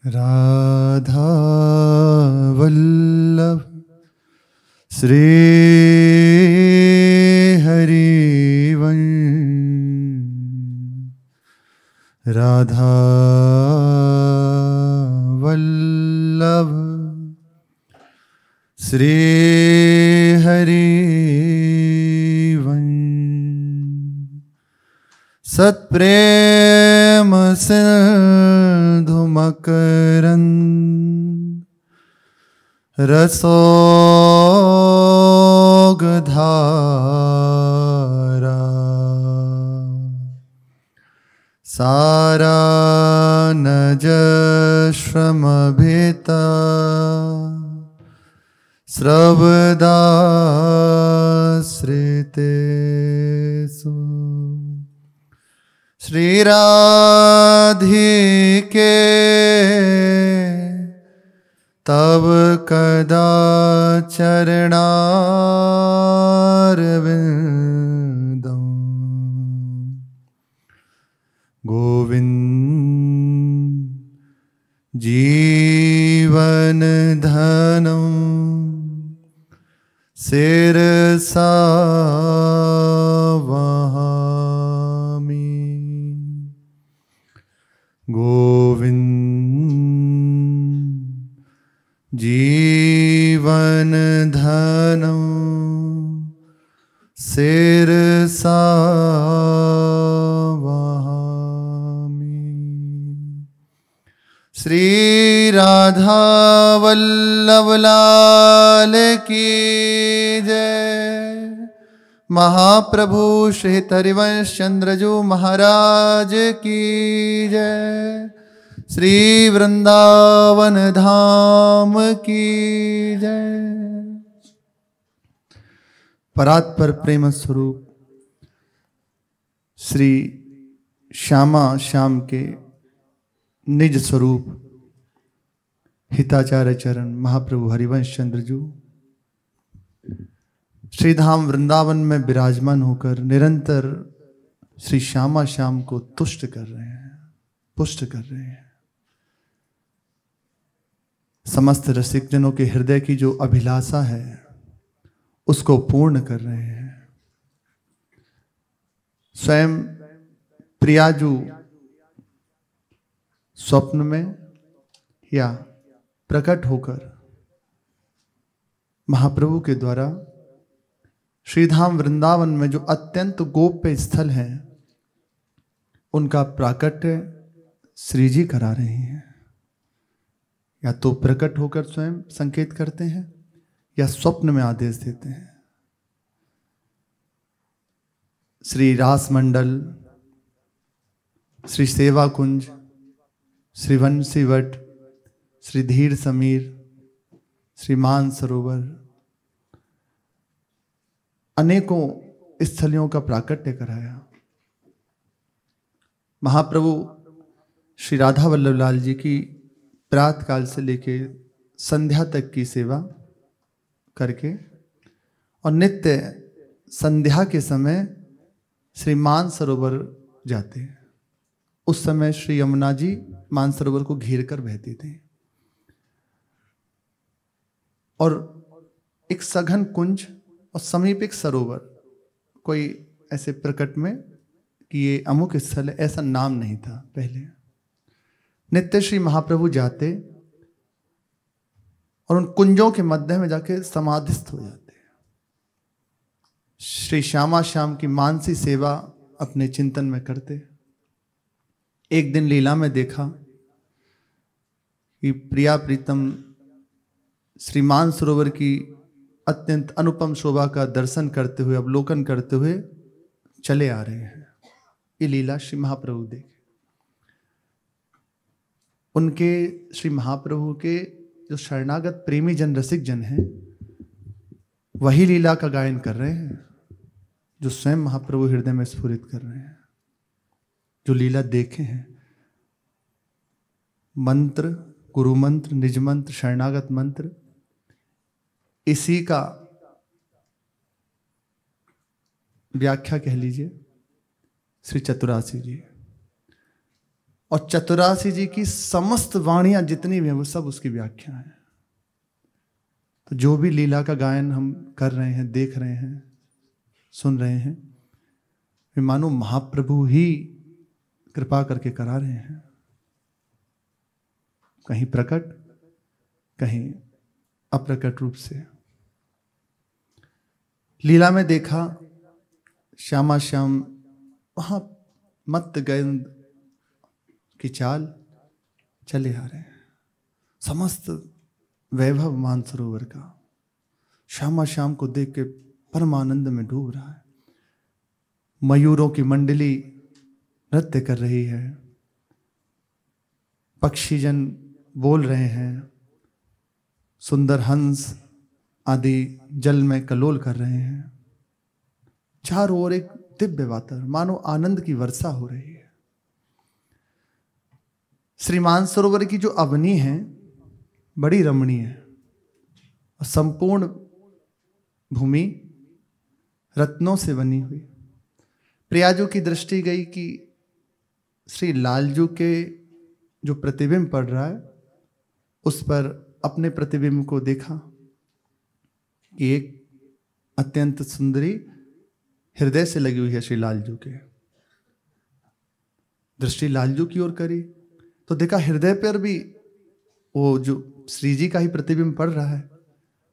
राधा वल्लभ श्री हरिवंश। राधा वल्लभ श्री हरिवंश। सत्प्रेम सिंधु मकरंद रसोगधारा सारा नजश्रमभिता स्रवदाश्रितेषु श्री राधिके तब कदा चरणारविंदं गोविंद जीवन धनं शिरसा वहामि। गोविंद जीवन धनं शिरसा वहामि। श्री राधा वल्लभ लाल की जय। महाप्रभु श्री हरिवंश चंद्रजू महाराज की जय। श्री वृंदावन धाम की जय। परात्पर प्रेम स्वरूप श्री श्यामा श्याम के निज स्वरूप हिताचार्य चरण महाप्रभु हरिवंश चंद्रजू श्रीधाम वृंदावन में विराजमान होकर निरंतर श्री श्यामा श्याम को तुष्ट कर रहे हैं, पुष्ट कर रहे हैं। समस्त रसिक जनों के हृदय की जो अभिलाषा है उसको पूर्ण कर रहे हैं। स्वयं प्रियाजू स्वप्न में या प्रकट होकर महाप्रभु के द्वारा श्रीधाम वृंदावन में जो अत्यंत गोप्य स्थल है उनका प्राकट्य श्री जी करा रहे हैं। या तो प्रकट होकर स्वयं संकेत करते हैं या स्वप्न में आदेश देते हैं। श्री रास मंडल, श्री सेवा कुंज, श्री वंशी वट, श्री धीर समीर, श्री मान सरोवर, अनेकों स्थलियों का प्राकट्य कराया। महाप्रभु श्री राधा वल्लभ लाल जी की प्रातः काल से लेके संध्या तक की सेवा करके और नित्य संध्या के समय श्री मान सरोवर जाते हैं। उस समय श्री यमुना जी मान सरोवर को घेर कर बहती थी और एक सघन कुंज और समीप एक सरोवर, कोई ऐसे प्रकट में कि ये अमुक स्थल है ऐसा नाम नहीं था पहले। नित्य श्री महाप्रभु जाते और उन कुंजों के मध्य में जाके समाधिस्थ हो जाते। श्री श्यामा श्याम की मानसी सेवा अपने चिंतन में करते। एक दिन लीला में देखा कि प्रिया प्रीतम श्री मान सरोवर की अत्यंत अनुपम शोभा का दर्शन करते हुए, अवलोकन करते हुए चले आ रहे हैं। ये लीला श्री महाप्रभु देखे। उनके श्री महाप्रभु के जो शरणागत प्रेमी जन, रसिक जन हैं, वही लीला का गायन कर रहे हैं जो स्वयं महाप्रभु हृदय में स्फुरित कर रहे हैं, जो लीला देखे हैं। मंत्र, गुरु मंत्र, निज मंत्र, शरणागत मंत्र, इसी का व्याख्या कह लीजिए श्री चतुरासी जी। और चतुरासी जी की समस्त वाणियां जितनी भी हैं वो सब उसकी व्याख्या है। तो जो भी लीला का गायन हम कर रहे हैं, देख रहे हैं, सुन रहे हैं, वे मानो महाप्रभु ही कृपा करके करा रहे हैं, कहीं प्रकट कहीं अप्रकट रूप से। लीला में देखा श्यामा श्याम वहां मत गंध की चाल चले आ रहे हैं, समस्त वैभव मानसरोवर का श्यामा श्याम को देख के परमानंद में डूब रहा है। मयूरों की मंडली नृत्य कर रही है, पक्षीजन बोल रहे हैं, सुंदर हंस आदि जल में कलोल कर रहे हैं। चारों ओर एक दिव्य वातावरण, मानो आनंद की वर्षा हो रही है। श्री मानसरोवर की जो अवनी है बड़ी रमणीय है और संपूर्ण भूमि रत्नों से बनी हुई। प्रियाजू की दृष्टि गई कि श्री लालजू के जो प्रतिबिंब पड़ रहा है उस पर अपने प्रतिबिंब को देखा कि एक अत्यंत सुंदरी हृदय से लगी हुई है श्री लालजू के। दृष्टि लालजू की ओर करी तो देखा हृदय पर भी वो जो श्री जी का ही प्रतिबिंब पड़ रहा है।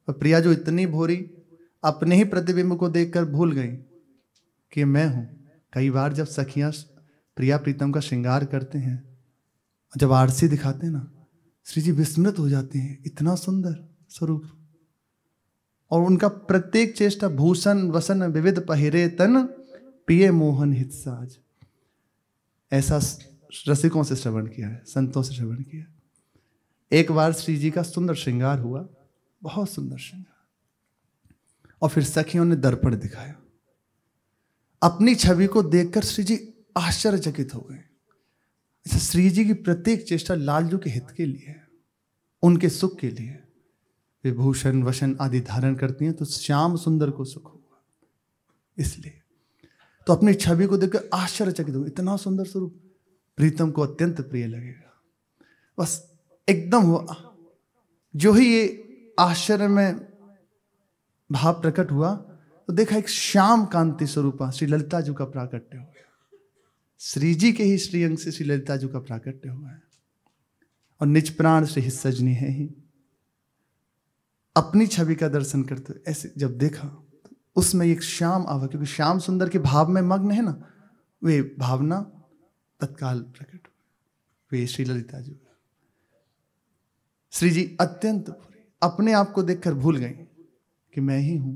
और प्रिया जो इतनी भोरी अपने ही प्रतिबिंब को देखकर भूल गई कि मैं हूं। कई बार जब सखियां प्रिया प्रीतम का श्रृंगार करते हैं, जब आरसी दिखाते हैं ना, श्री जी विस्मृत हो जाते हैं, इतना सुंदर स्वरूप। और उनका प्रत्येक चेष्टा भूषण वसन विविध पहिरे तन पिए मोहन हित साज, ऐसा रसिकों से श्रवण किया है, संतों से श्रवण किया। एक बार श्री जी का सुंदर श्रृंगार हुआ, बहुत सुंदर श्रृंगार, और फिर सखियों ने दर्पण दिखाया। अपनी छवि को देखकर श्री जी आश्चर्यचकित हो गए। श्री जी की प्रत्येक चेष्टा लालजू के हित के लिए है, उनके सुख के लिए। विभूषण वशन आदि धारण करती हैं तो श्याम सुंदर को सुख होगा, इसलिए तो अपनी छवि को देखकर आश्चर्यचकित हो, इतना सुंदर स्वरूप प्रीतम को अत्यंत प्रिय लगेगा। बस एकदम हुआ, जो ही ये आश्चर्य में भाव प्रकट हुआ तो देखा एक श्याम कांति स्वरूपा श्री ललिता जी का प्राकट्य हो गया। श्री जी के ही श्रीअंग से श्री ललिता जी का प्राकट्य हुआ है। और निज प्राण श्री हित सजनी है ही। अपनी छवि का दर्शन करते ऐसे जब देखा तो उसमें एक श्याम आवा, क्योंकि श्याम सुंदर के भाव में मग्न है ना, वे भावना तत्काल प्रकट हुई। वे श्री ललिता जी, श्री जी अत्यंत अपने आप को देखकर भूल गई कि मैं ही हूं।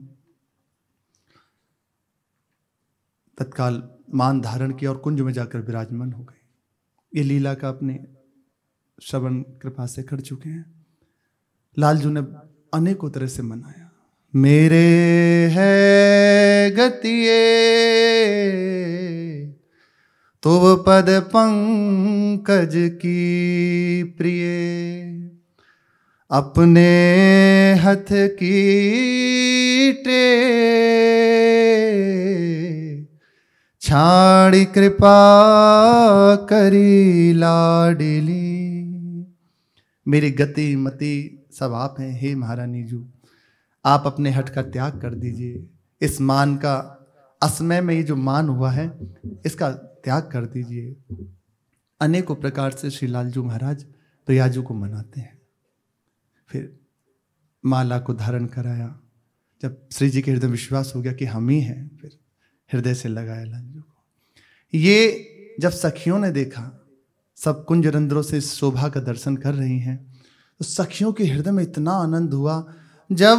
तत्काल मान धारण किया और कुंज में जाकर विराजमान हो गई। ये लीला का अपने श्रवण कृपा से कर चुके हैं। लालजू ने अनेकों तरह से मनाया। मेरे है गतिये तो पद पंकज की प्रिय, अपने हथ की टे छाड़ी कृपा करी लाडली। मेरी गति मति सब आप हैं हे महारानी जू, आप अपने हठ का त्याग कर दीजिए। इस मान का असमय में ये जो मान हुआ है इसका त्याग कर दीजिए। अनेकों प्रकार से श्री लालजू महाराज प्रियाजू को मनाते हैं। फिर माला को धारण कराया। जब श्री जी के हृदय विश्वास हो गया कि हम ही हैं, फिर हृदय से लगाया लालजू को। ये जब सखियों ने देखा, सब कुंज रंध्रों से शोभा का दर्शन कर रही हैं, तो सखियों के हृदय में इतना आनंद हुआ। जब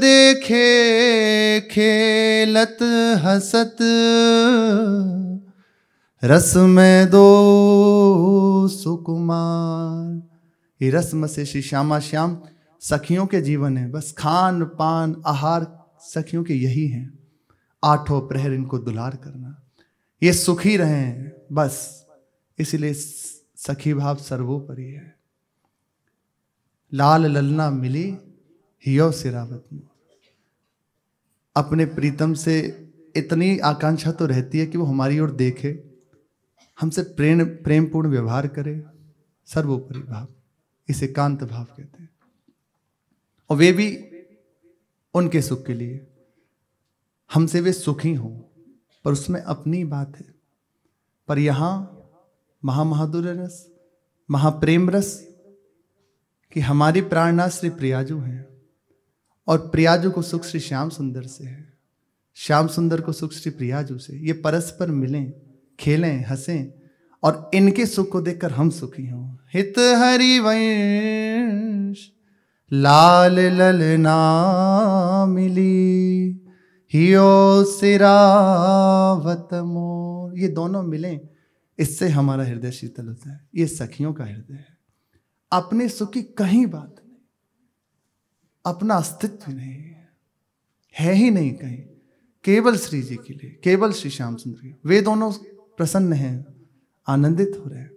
देखे खेलत हसत रस में दो सुकुमार। ये रस्म से श्री श्यामा श्याम सखियों के जीवन है। बस खान पान आहार सखियों के यही हैं। आठों प्रहर इनको दुलार करना, ये सुखी रहें बस। इसीलिए सखी भाव सर्वोपरि है। लाल ललना मिली हियो सिरावत मोर। अपने प्रीतम से इतनी आकांक्षा तो रहती है कि वो हमारी ओर देखे, हमसे प्रेमपूर्ण व्यवहार करे, सर्वोपरि भाव, इसे एकांत भाव कहते हैं। और वे भी उनके सुख के लिए, हमसे वे सुखी हों, पर उसमें अपनी बात है। पर यहां महामाधुर्य रस, महाप्रेम रस कि हमारी प्राणनाथ श्री प्रियाजू हैं, और प्रियाजू को सुख श्री श्याम सुंदर से है, श्याम सुंदर को सुख श्री प्रियाजू से। ये परस्पर मिलें, खेलें, हंसें, और इनके सुख को देखकर हम सुखी हों। हित हरि वंश लाल ललना मिली, हियो सिरावत मोर। ये दोनों मिलें, इससे हमारा हृदय शीतल होता है। ये सखियों का हृदय है। अपने सुख की कहीं बात नहीं, अपना अस्तित्व नहीं है ही नहीं कहीं, केवल श्री जी के लिए, केवल श्री श्याम सुंदर के। वे दोनों प्रसन्न हैं, आनंदित हो रहे हैं,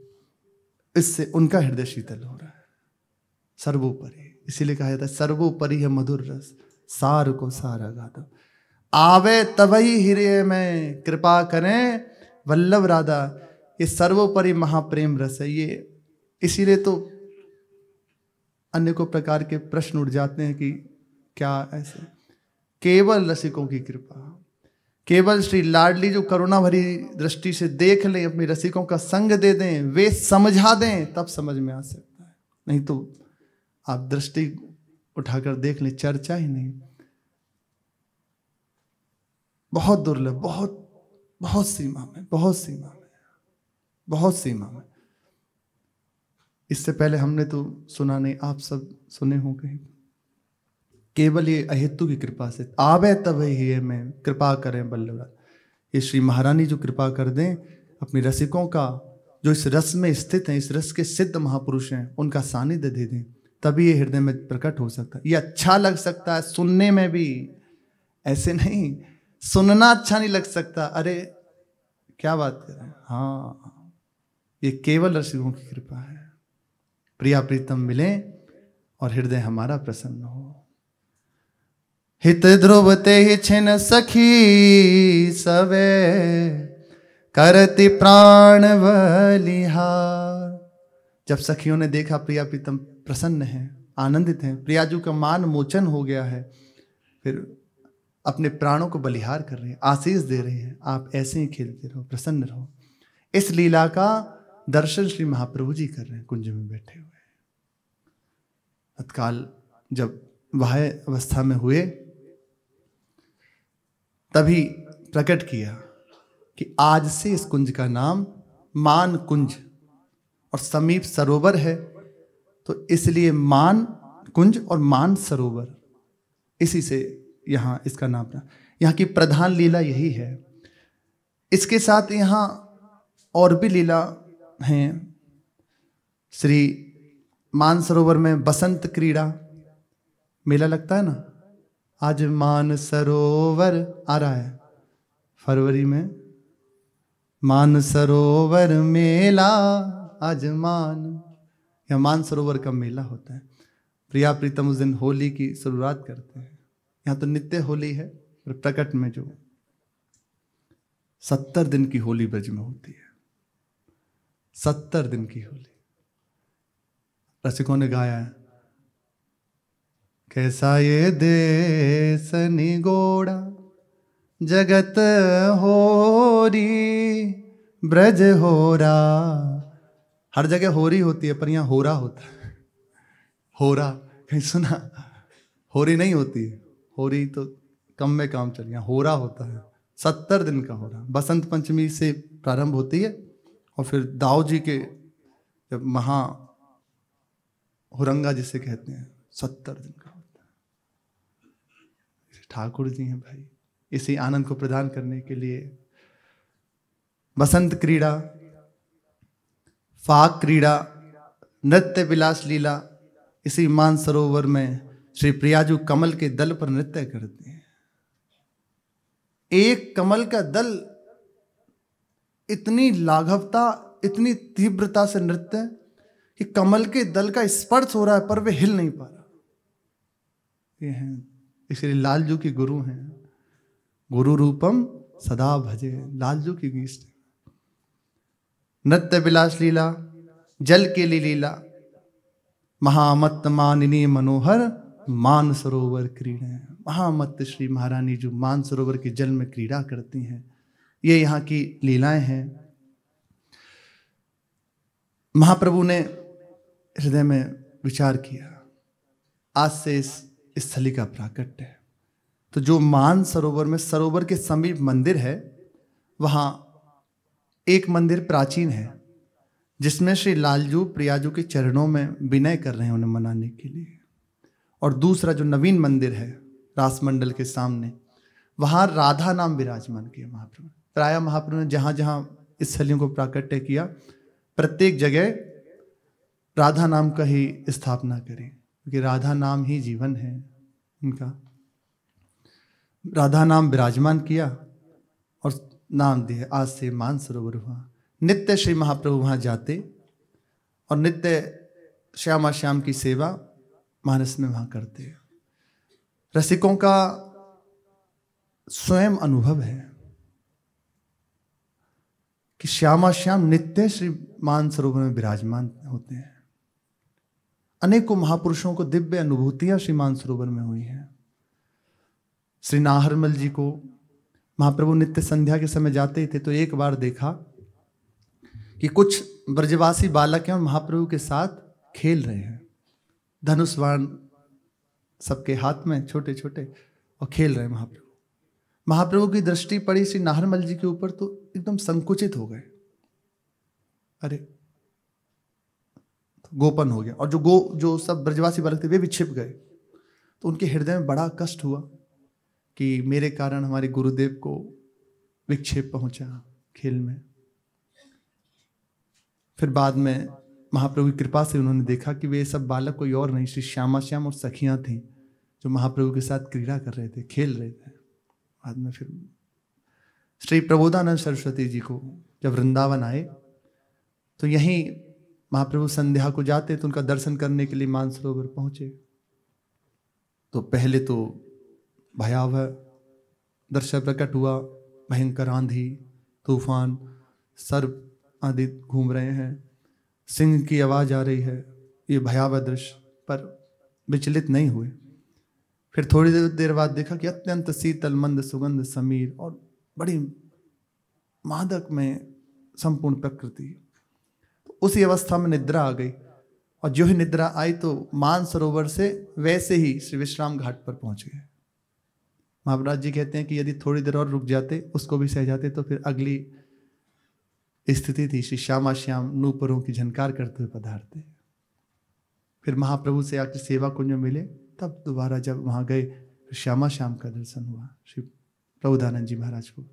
इससे उनका हृदय शीतल हो रहा है। सर्वोपरि, इसीलिए कहा जाता है सर्वोपरि है मधुर रस, सार को सारा गाता। आवे तबही हृदय में कृपा करें वल्लभ राधा। ये सर्वोपरि महाप्रेम रस है ये। इसीलिए तो अन्य को प्रकार के प्रश्न उठ जाते हैं कि क्या ऐसे, केवल रसिकों की कृपा, केवल श्री लाडली जो करुणा भरी दृष्टि से देख लें, अपने रसिकों का संग दे दें, वे समझा दें, तब समझ में आ सकता है। नहीं तो आप दृष्टि उठाकर देख लें, चर्चा ही नहीं। बहुत दुर्लभ, बहुत सीमा में, बहुत सीमा में। इससे पहले हमने तो सुना नहीं, आप सब सुने हो कहीं। केवल ये अहेतु की कृपा से आवे तब ही में कृपा करें वल्लभ। ये श्री महारानी जो कृपा कर दें अपनी रसिकों का, जो इस रस में स्थित हैं, इस रस के सिद्ध महापुरुष हैं, उनका सानिध्य दे दें, तभी ये हृदय में प्रकट हो सकता है। ये अच्छा लग सकता है सुनने में भी, ऐसे नहीं सुनना अच्छा नहीं लग सकता। अरे क्या बात कर रहे हैं। हाँ, ये केवल रसिकों की कृपा है। प्रिया प्रीतम मिलें और हृदय हमारा प्रसन्न हो। हित ध्रुव ते ही छिन सखी सवे, करति प्राण बलिहार। जब सखियों ने देखा प्रिया प्रीतम प्रसन्न हैं, आनंदित हैं, प्रियाजू का मान मोचन हो गया है, फिर अपने प्राणों को बलिहार कर रहे हैं, आशीष दे रहे हैं, आप ऐसे ही खेलते रहो, प्रसन्न रहो। इस लीला का दर्शन श्री महाप्रभु जी कर रहे हैं कुंज में बैठे हुए। तत्काल जब वह अवस्था में हुए, तभी प्रकट किया कि आज से इस कुंज का नाम मान कुंज, और समीप सरोवर है तो इसलिए मान कुंज और मान सरोवर, इसी से यहां इसका नाम था। यहां की प्रधान लीला यही है। इसके साथ यहां और भी लीला हैं। श्री मानसरोवर में बसंत क्रीड़ा मेला लगता है ना। आज मानसरोवर आ रहा है फरवरी में, मानसरोवर मेला आज यह मानसरोवर का मेला होता है। प्रिया प्रीतम उस दिन होली की शुरुआत करते हैं। यहाँ तो नित्य होली है, और प्रकट में जो 70 दिन की होली ब्रज में होती है, 70 दिन की होली। रसिकों ने गाया है, कैसा ये देश निगोड़ा जगत होरी ब्रज होरा। हर जगह होरी होती है, पर यहाँ होरा होता है। होरा कहीं सुना? होरी नहीं होती, होरी तो कम में काम चल, यहाँ होरा होता है। 70 दिन का होरा, बसंत पंचमी से प्रारंभ होती है, और फिर दाऊ जी के जब महा हुरंगा जिसे कहते हैं, 70 दिन का होता है। ठाकुर जी हैं भाई, इसी आनंद को प्रदान करने के लिए बसंत क्रीड़ा, फाग क्रीड़ा, नृत्य विलास लीला, इसी मानसरोवर में श्री प्रियाजू कमल के दल पर नृत्य करते हैं। एक कमल का दल इतनी लाघवता, इतनी तीव्रता से नृत्य कि कमल के दल का स्पर्श हो रहा है पर वे हिल नहीं पा रहा। ये हैं इसलिए लालजू की गुरु हैं, गुरु रूपम सदा भजे, लालजू की गीत। नृत्य विलास लीला, जल के लिए लीला, महामत्त मानिनी मनोहर मान सरोवर क्रीड़ा। महामत्त श्री महारानी जो मान सरोवर के जल में क्रीड़ा करती हैं, ये यहाँ की लीलाएं हैं। महाप्रभु ने हृदय में विचार किया, आज से इस स्थली का प्राकट्य है। तो जो मान सरोवर में, सरोवर के समीप मंदिर है, वहां एक मंदिर प्राचीन है जिसमें श्री लालजू प्रियाजू के चरणों में विनय कर रहे हैं उन्हें मनाने के लिए। और दूसरा जो नवीन मंदिर है रास मंडल के सामने, वहां राधा नाम विराजमान किया महाप्रभु। प्राय महाप्रभु ने जहां जहां इस स्थलियों को प्राकट्य किया, प्रत्येक जगह राधा नाम का ही स्थापना करी, क्योंकि राधा नाम ही जीवन है उनका। राधा नाम विराजमान किया और नाम दिया, आज से मान सरोवर हुआ। नित्य श्री महाप्रभु वहां जाते और नित्य श्यामा श्याम की सेवा मानस में वहां करते। रसिकों का स्वयं अनुभव है कि श्यामा श्याम नित्य श्री मान सरोवर में विराजमान होते हैं। अनेकों महापुरुषों को दिव्य अनुभूतियां श्री मान सरोवर में हुई हैं। श्री नाहरमल जी को महाप्रभु नित्य संध्या के समय जाते थे तो एक बार देखा कि कुछ ब्रजवासी बालक हैं और महाप्रभु के साथ खेल रहे हैं, धनुष बाण सबके हाथ में छोटे छोटे, और खेल रहे हैं महाप्रभु। महाप्रभु की दृष्टि पड़ी श्री नाहरमल जी के ऊपर तो एकदम संकुचित हो गए, अरे तो गोपन हो गया। और जो सब ब्रजवासी बालक थे वे भी छिप गए। तो उनके हृदय में बड़ा कष्ट हुआ कि मेरे कारण हमारे गुरुदेव को विक्षेप पहुंचा खेल में। फिर बाद में महाप्रभु की कृपा से उन्होंने देखा कि वे सब बालक कोई और नहीं, श्री श्यामा श्याम और सखियां थीं जो महाप्रभु के साथ क्रीड़ा कर रहे थे, खेल रहे थे। बाद में फिर श्री प्रबोधानंद सरस्वती जी को जब वृंदावन आए तो यहीं महाप्रभु संध्या को जाते तो उनका दर्शन करने के लिए मानसरोवर पहुंचे। तो पहले तो भयावह दृश्य प्रकट हुआ, भयंकर आंधी तूफान, सर्प आदि घूम रहे हैं, सिंह की आवाज आ रही है, ये भयावह दृश्य, पर विचलित नहीं हुए। फिर थोड़ी देर बाद देखा कि अत्यंत शीतल मंद सुगंध समीर और बड़ी मादक में संपूर्ण प्रकृति। तो उसी अवस्था में निद्रा आ गई, और जो ही निद्रा आई तो मान सरोवर से वैसे ही श्री विश्राम घाट पर पहुंच गए। महाराज जी कहते हैं कि यदि थोड़ी देर और रुक जाते, उसको भी सह जाते, तो फिर अगली स्थिति थी श्री श्यामा श्याम नूपुरों की झनकार करते हुए पधारते। फिर महाप्रभु से आकर सेवा कुंज में मिले, तब दोबारा जब वहां गए श्यामा श्याम का दर्शन हुआ श्री प्रबोधानंद जी महाराज को।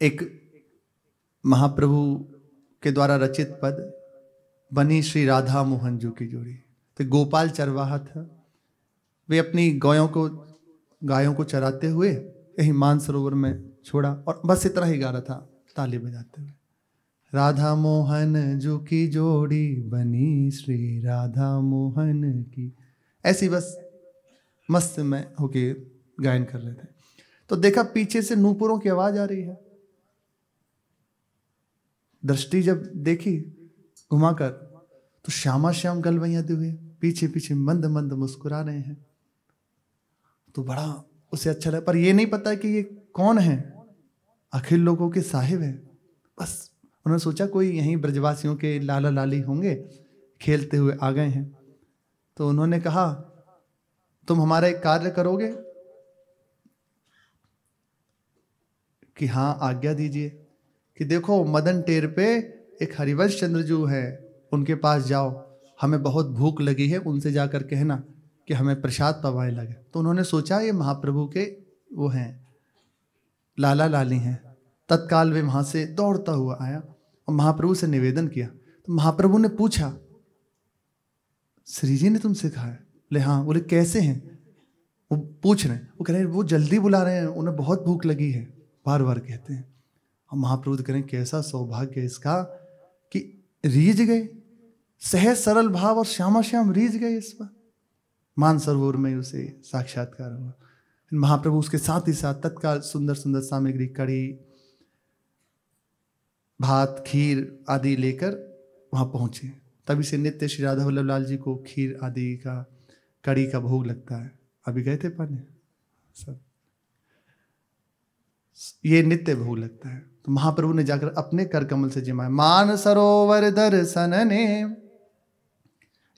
एक महाप्रभु के द्वारा रचित पद बनी श्री राधा मोहन जी की जोड़ी। तो गोपाल चरवाहा था, वे अपनी गायों को चराते हुए यही मानसरोवर में छोड़ा और बस इतना ही गा रहा था ताली बजाते हुए। राधा मोहन जो की जोड़ी बनी श्री राधा मोहन की, ऐसी बस मस्त में होके गायन कर रहे थे। तो देखा पीछे से नूपुरों की आवाज आ रही है। दृष्टि जब देखी घुमाकर तो श्यामा श्याम गलवैयाते हुए पीछे पीछे मंद मंद मुस्कुरा रहे हैं। तो बड़ा उसे अच्छा लगा, पर ये नहीं पता कि ये कौन है, अखिल लोगों के साहिब है। बस उन्होंने सोचा कोई यहीं ब्रजवासियों के लाला लाली होंगे, खेलते हुए आ गए हैं। तो उन्होंने कहा तुम हमारा एक कार्य करोगे कि हाँ आज्ञा दीजिए, कि देखो मदन टेर पे एक हरिवंश चंद्र जो है उनके पास जाओ, हमें बहुत भूख लगी है, उनसे जाकर कहना कि हमें प्रसाद पवाए लगे। तो उन्होंने सोचा ये महाप्रभु के वो हैं लाला लाली हैं। तत्काल वे वहां से दौड़ता हुआ आया और महाप्रभु से निवेदन किया। तो महाप्रभु ने पूछा श्री जी ने तुमसे कहा है? बोले हाँ। बोले कैसे हैं? वो पूछ रहे हैं, वो कह रहे हैं वो जल्दी बुला रहे हैं, उन्हें बहुत भूख लगी है, बार बार कहते हैं। और महाप्रभु कह रहे हैं कैसा सौभाग्य इसका कि रीझ गए, सहज सरल भाव और श्यामा श्याम रीझ गए इस पर। मानसरोवर में उसे साक्षात्कार हुआ। महाप्रभु उसके साथ ही साथ तत्काल सुंदर सुंदर सामग्री, कड़ी, भात खीर आदि लेकर वहाँ पहुँचे। तभी से नित्य श्री राधा वल्लभ लाल जी को खीर आदि का, कड़ी का भोग लगता है। अभी गए थे पाने सब, ये नित्य भोग लगता है। तो महाप्रभु ने जाकर अपने कर कमल से जिमाया। मान सरोवर दर्शन ने,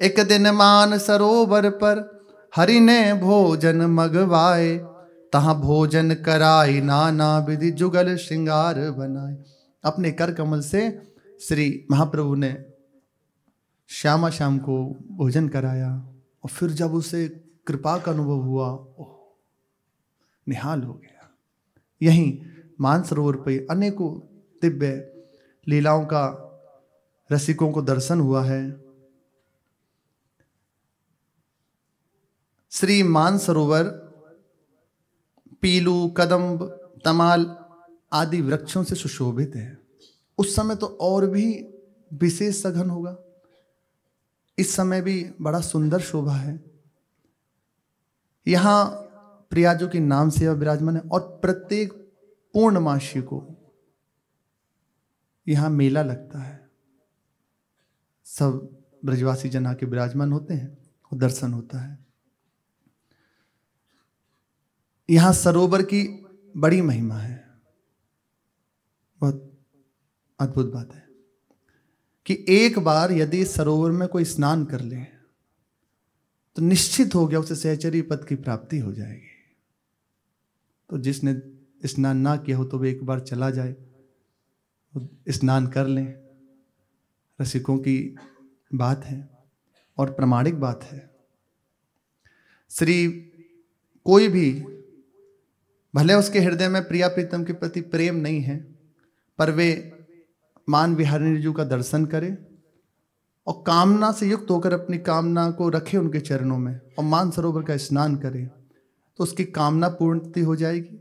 एक दिन मान सरोवर पर हरि ने भोजन मगवाए, तहां भोजन कराई नाना विधि जुगल श्रृंगार बनाए। अपने कर कमल से श्री महाप्रभु ने श्यामा श्याम को भोजन कराया, और फिर जब उसे कृपा का अनुभव हुआ, ओह निहाल हो गया। यहीं मानसरोवर पर अनेकों दिव्य लीलाओं का रसिकों को दर्शन हुआ है। श्री मानसरोवर पीलू, कदम्ब, तमाल आदि वृक्षों से सुशोभित है। उस समय तो और भी विशेष सघन होगा, इस समय भी बड़ा सुंदर शोभा है। यहां प्रियाजू के नाम से विराजमान है, और प्रत्येक पूर्णमासी को यहां मेला लगता है। सब ब्रजवासी जन आके विराजमान होते हैं और दर्शन होता है। यहां सरोवर की बड़ी महिमा है। बहुत अद्भुत बात है कि एक बार यदि सरोवर में कोई स्नान कर ले तो निश्चित हो गया उसे सहचरी पद की प्राप्ति हो जाएगी। तो जिसने स्नान ना किया हो तो वे एक बार चला जाए, स्नान कर लें। रसिकों की बात है और प्रामाणिक बात है। श्री कोई भी भले उसके हृदय में प्रिया प्रीतम के प्रति प्रेम नहीं है, पर वे मान विहारिणी जी का दर्शन करे और कामना से युक्त होकर अपनी कामना को रखे उनके चरणों में और मान सरोवर का स्नान करे, तो उसकी कामना पूर्णति हो जाएगी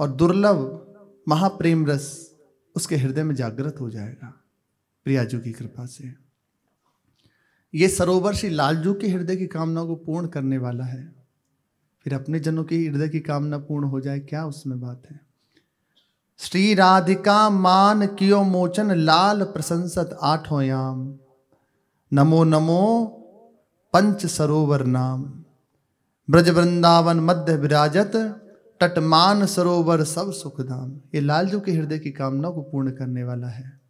और दुर्लभ महाप्रेम रस उसके हृदय में जागृत हो जाएगा प्रियाजू की कृपा से। ये सरोवर श्री लालजू के हृदय की कामना को पूर्ण करने वाला है। फिर अपने जनों की हृदय की कामना पूर्ण हो जाए, क्या उसमें बात है। श्री राधिका मान कियो मोचन, लाल प्रशंसत आठों याम, नमो नमो पंच सरोवर नाम, ब्रज वृंदावन मध्य विराजत, तटमान सरोवर सब सुखधाम। ये लालजू के हृदय की कामना को पूर्ण करने वाला है।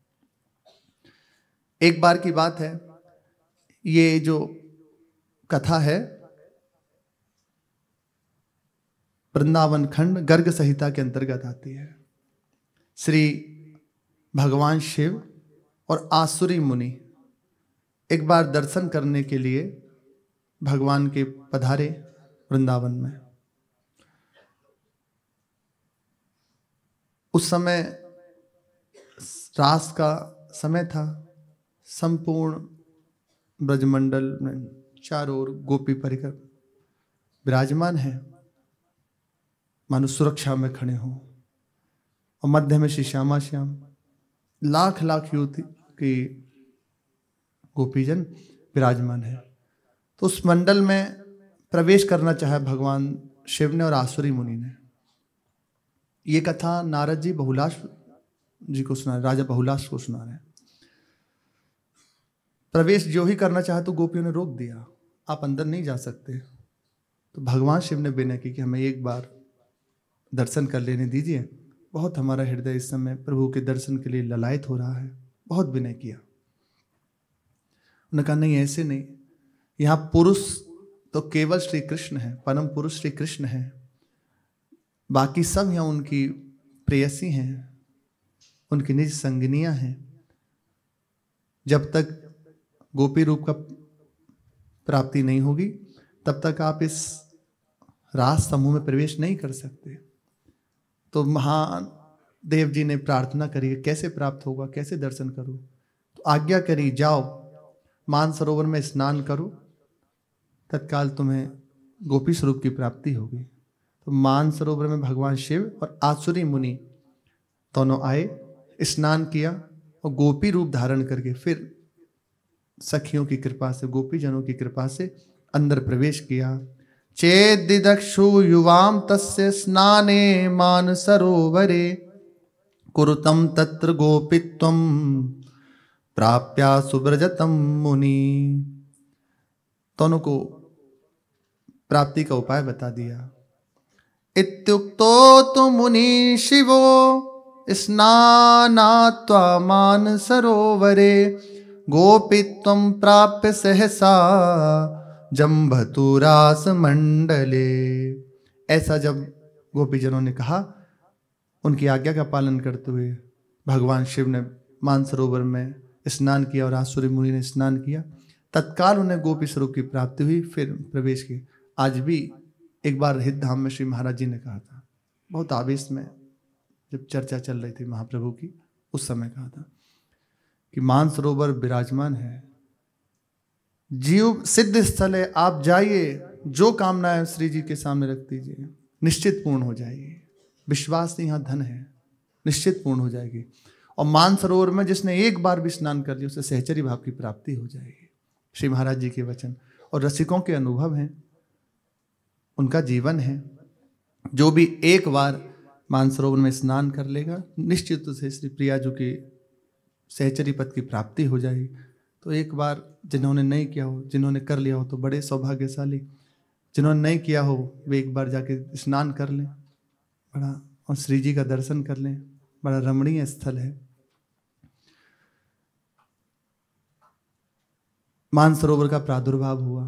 एक बार की बात है, ये जो कथा है वृंदावन खंड गर्ग संहिता के अंतर्गत आती है। श्री भगवान शिव और आसुरी मुनि एक बार दर्शन करने के लिए भगवान के पधारे वृंदावन में। उस समय रास का समय था। संपूर्ण ब्रजमंडल में चारों ओर गोपी परिकर विराजमान है, मानो सुरक्षा में खड़े हों, और मध्य में श्री श्यामा श्याम, लाख लाख युवती की गोपीजन विराजमान है। तो उस मंडल में प्रवेश करना चाहा भगवान शिव ने और आसुरी मुनि ने। ये कथा नारद जी बहुलाश जी को सुना, राजा बहुलाश को सुना रहे। प्रवेश जो ही करना चाहा तो गोपियों ने रोक दिया, आप अंदर नहीं जा सकते। तो भगवान शिव ने विनय की कि हमें एक बार दर्शन कर लेने दीजिए, बहुत हमारा हृदय इस समय प्रभु के दर्शन के लिए ललायत हो रहा है। बहुत विनय किया। उन्होंने कहा नहीं, ऐसे नहीं, यहाँ पुरुष तो केवल श्री कृष्ण है, परम पुरुष श्री कृष्ण है, बाकी सब यहाँ उनकी प्रेयसी हैं, उनकी निज संगिनियां हैं। जब तक गोपी रूप का प्राप्ति नहीं होगी तब तक आप इस रास समूह में प्रवेश नहीं कर सकते। तो महादेव जी ने प्रार्थना करी, कैसे प्राप्त होगा, कैसे दर्शन करूं? तो आज्ञा करी, जाओ मानसरोवर में स्नान करो, तत्काल तुम्हें गोपी स्वरूप की प्राप्ति होगी। तो मानसरोवर में भगवान शिव और आसुरी मुनि दोनों आए, स्नान किया और गोपी रूप धारण करके फिर सखियों की कृपा से, गोपी जनों की कृपा से अंदर प्रवेश किया। चेदिदक्षु युवाम तस्य स्नाने मान सरोवरे, कुरुतं तत्र गोपित्वं प्राप्या सुब्रजतम मुनि। दोनों को प्राप्ति का उपाय बता दिया। इत्युक्तो तु मुनि शिवो स्नानात्वा मानसरोवरे गोपित्वं प्राप्य सहसा जम्भतुरास मंडले। ऐसा जब गोपीजनों ने कहा, उनकी आज्ञा का पालन करते हुए भगवान शिव ने मानसरोवर में स्नान किया और आसुरी मुनि ने स्नान किया। तत्काल उन्हें गोपी स्वरूप की प्राप्ति हुई, फिर प्रवेश की। आज भी एक बार हित धाम में श्री महाराज जी ने कहा था, बहुत आवेश में जब चर्चा चल रही थी महाप्रभु की, उस समय कहा था कि मानसरोवर विराजमान है, जीव सिद्ध स्थल है, आप जाइए, जो कामनाएं श्री जी के सामने रख दीजिए, निश्चित पूर्ण हो जाएगी। विश्वास यहाँ धन है, निश्चित पूर्ण हो जाएगी। और मानसरोवर में जिसने एक बार भी स्नान कर लिया उसे सहचरी भाव की प्राप्ति हो जाएगी। श्री महाराज जी के वचन और रसिकों के अनुभव हैं, उनका जीवन है। जो भी एक बार मानसरोवर में स्नान कर लेगा, निश्चित से श्री प्रिया जी की सहचरी पद की प्राप्ति हो जाएगी। तो एक बार जिन्होंने नहीं किया हो, जिन्होंने कर लिया हो तो बड़े सौभाग्यशाली, जिन्होंने नहीं किया हो वे एक बार जाके स्नान कर लें बड़ा, और श्री जी का दर्शन कर लें। बड़ा रमणीय स्थल है। मानसरोवर का प्रादुर्भाव हुआ,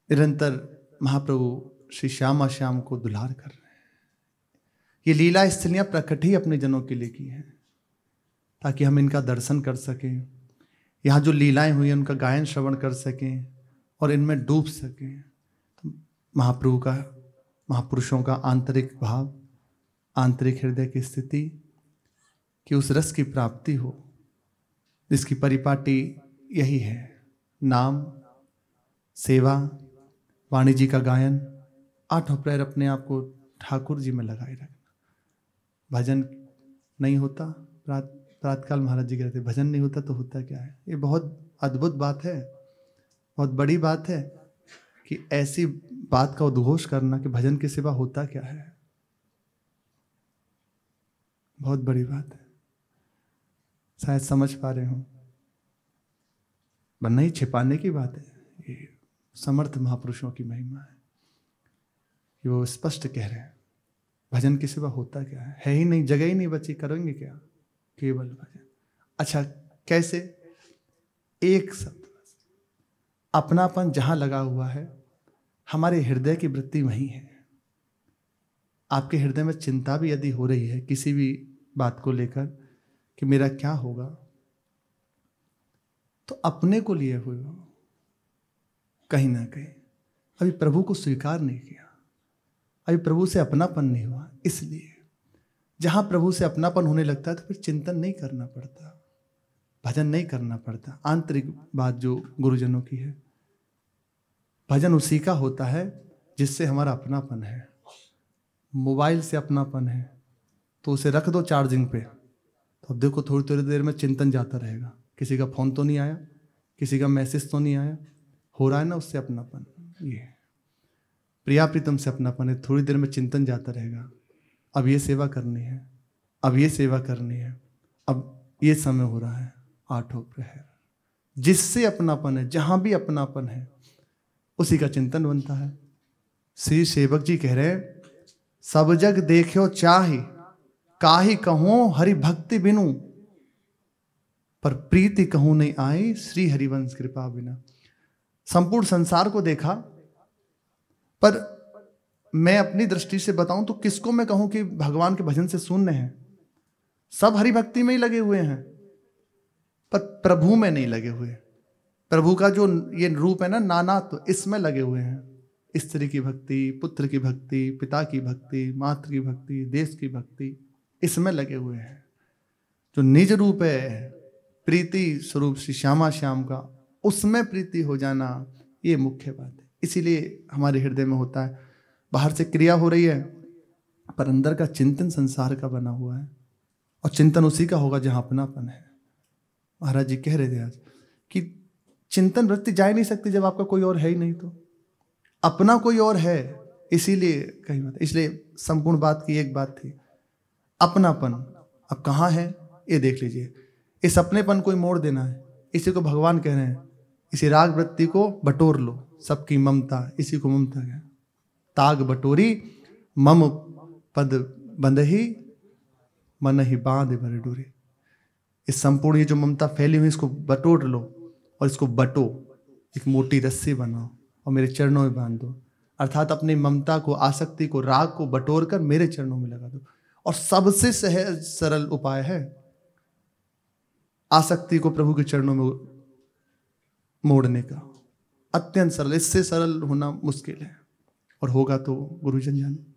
निरंतर महाप्रभु श्री श्यामा श्याम को दुलार कर रहे हैं। ये लीला स्थलियां प्रकट ही अपने जनों के लिए की हैं, ताकि हम इनका दर्शन कर सकें, यहाँ जो लीलाएं हुई हैं उनका गायन श्रवण कर सकें और इनमें डूब सकें। तो महाप्रभु का, महापुरुषों का आंतरिक भाव, आंतरिक हृदय की स्थिति, कि उस रस की प्राप्ति हो जिसकी परिपाटी यही है, नाम, सेवा, वाणी जी का गायन, आठों प्रहर अपने आप को ठाकुर जी में लगाए रखना। भजन नहीं होता, प्रातकाल महाराज जी कहते भजन नहीं होता तो होता क्या है। ये बहुत अद्भुत बात है, बहुत बड़ी बात है कि ऐसी बात का उद्घोष करना कि भजन के सिवा होता क्या है। बहुत बड़ी बात है, शायद समझ पा रहे हो, वरना ही छिपाने की बात है। ये समर्थ महापुरुषों की महिमा है कि वो स्पष्ट कह रहे हैं भजन के सिवा होता क्या है ही नहीं, जगह ही नहीं बची, करेंगे क्या, केवल भजन। अच्छा कैसे? एक शब्द बस, अपनापन जहां लगा हुआ है, हमारे हृदय की वृत्ति वही है। आपके हृदय में चिंता भी यदि हो रही है किसी भी बात को लेकर कि मेरा क्या होगा, तो अपने को लिए हुए हो कहीं ना कहीं, अभी प्रभु को स्वीकार नहीं किया, अभी प्रभु से अपनापन नहीं हुआ। इसलिए जहां प्रभु से अपनापन होने लगता है तो फिर चिंतन नहीं करना पड़ता, भजन नहीं करना पड़ता। आंतरिक बात जो गुरुजनों की है, भजन उसी का होता है जिससे हमारा अपनापन है। मोबाइल से अपनापन है तो उसे रख दो चार्जिंग पे, तो अब देखो थोड़ी थोड़ी देर में चिंतन जाता रहेगा, किसी का फोन तो नहीं आया, किसी का मैसेज तो नहीं आया, हो रहा है ना उससे अपनापन। ये प्रिया प्रीतम से अपनापन है, थोड़ी देर में चिंतन जाता रहेगा, अब ये सेवा करनी है, अब ये सेवा करनी है, अब ये समय हो रहा है, आठों प्रहर। जिससे अपनापन है, जहां भी अपनापन है उसी का चिंतन बनता है। श्री सेवक जी कह रहे हैं, सब जग देखो चाहि काहि कहूं हरि भक्ति बिनु, पर प्रीति कहूं नहीं आई श्री हरिवंश कृपा बिना। संपूर्ण संसार को देखा, पर मैं अपनी दृष्टि से बताऊं तो किसको मैं कहूं कि भगवान के भजन से शून्य हैं। सब हरि भक्ति में ही लगे हुए हैं, पर प्रभु में नहीं लगे हुए। प्रभु का जो ये रूप है ना, नानात्व, इसमें लगे हुए हैं। स्त्री की भक्ति, पुत्र की भक्ति, पिता की भक्ति, मातृ की भक्ति, देश की भक्ति, इसमें लगे हुए हैं। जो निज रूप है, प्रीति स्वरूप श्री श्यामा श्याम का, उसमें प्रीति हो जाना, ये मुख्य बात है। इसीलिए हमारे हृदय में होता है, बाहर से क्रिया हो रही है पर अंदर का चिंतन संसार का बना हुआ है, और चिंतन उसी का होगा जहां अपनापन है। महाराज जी कह रहे थे आज कि चिंतन वृत्ति जा ही नहीं सकती जब आपका कोई और है ही नहीं, तो अपना कोई और है, इसीलिए कहीं बात। इसलिए संपूर्ण बात की एक बात थी, अपनापन। अब कहाँ है ये देख लीजिए। इस अपनेपन को ही मोड़ देना है। इसी को भगवान कह रहे हैं, इसी राग वृत्ति को बटोर लो, सबकी ममता, इसी को ममता है। ताग बटोरी मम पद बंदही मन ही बांध भर डोरी। इस संपूर्ण ये जो ममता फैली हुई इसको बटोर लो और इसको बटो, एक मोटी रस्सी बनाओ और मेरे चरणों में बांध दो। अर्थात अपनी ममता को, आसक्ति को, राग को बटोर कर मेरे चरणों में लगा दो। और सबसे सहज सरल उपाय है आसक्ति को प्रभु के चरणों में मोड़ने का। अत्यंत सरल, इससे सरल होना मुश्किल है, और होगा तो गुरुजन जाने।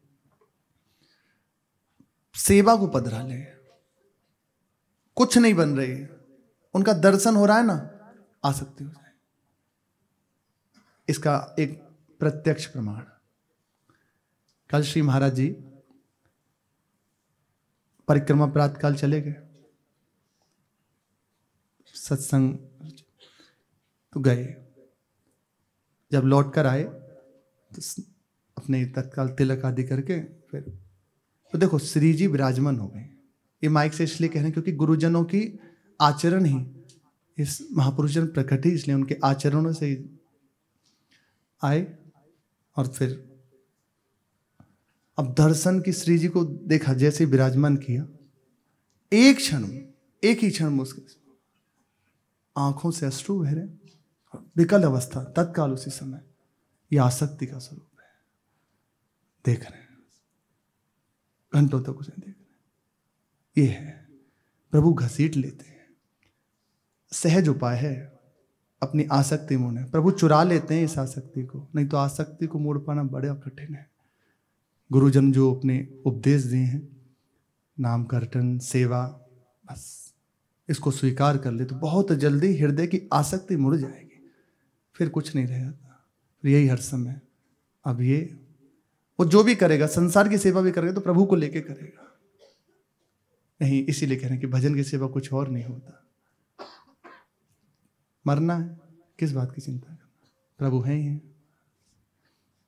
सेवा को पधरा ले, कुछ नहीं बन रही, उनका दर्शन हो रहा है ना, आसक्ति हो जाए। इसका एक प्रत्यक्ष प्रमाण, कल श्री महाराज जी परिक्रमा प्रातः काल चले गए, सत्संग तो गए। जब लौट कर आए तो अपने तत्काल तिलक आदि करके फिर तो देखो श्री जी विराजमान हो गए। ये माइक से इसलिए कह रहे हैं क्योंकि गुरुजनों की आचरण ही इस महापुरुषजन प्रकट ही, इसलिए उनके आचरणों से आए। और फिर अब दर्शन की श्री जी को देखा, जैसे विराजमान किया, एक क्षण, एक ही क्षण में उसके आंखों से अश्रु बह रहे, विकल अवस्था तत्काल उसी समय। यह आसक्ति का स्वरूप है। देख रहे हैं, घंटों तक उसे देख रहे हैं। ये है, प्रभु घसीट लेते हैं। सहज उपाय है अपनी आसक्ति मोड़ने। प्रभु चुरा लेते हैं इस आसक्ति को, नहीं तो आसक्ति को मोड़ पाना बड़ा कठिन है। गुरुजन जो अपने उपदेश दिए हैं, नाम कीर्तन सेवा, बस इसको स्वीकार कर ले तो बहुत जल्दी हृदय की आसक्ति मुड़ जाएगी, फिर कुछ नहीं रह जाता। यही हर समय अब ये वो जो भी करेगा, संसार की सेवा भी करेगा तो प्रभु को लेके करेगा, नहीं इसीलिए कह रहे हैं कि भजन की सेवा कुछ और नहीं होता। मरना है, किस बात की चिंता करना, प्रभु हैं ही हैं,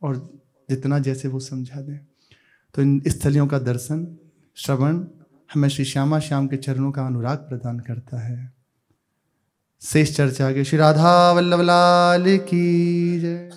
और जितना जैसे वो समझा दें। तो इन स्थलियों का दर्शन, श्रवण हमें श्री श्यामा श्याम के चरणों का अनुराग प्रदान करता है। शेष चर्चा के श्री राधा वल्लभ लाल की जय।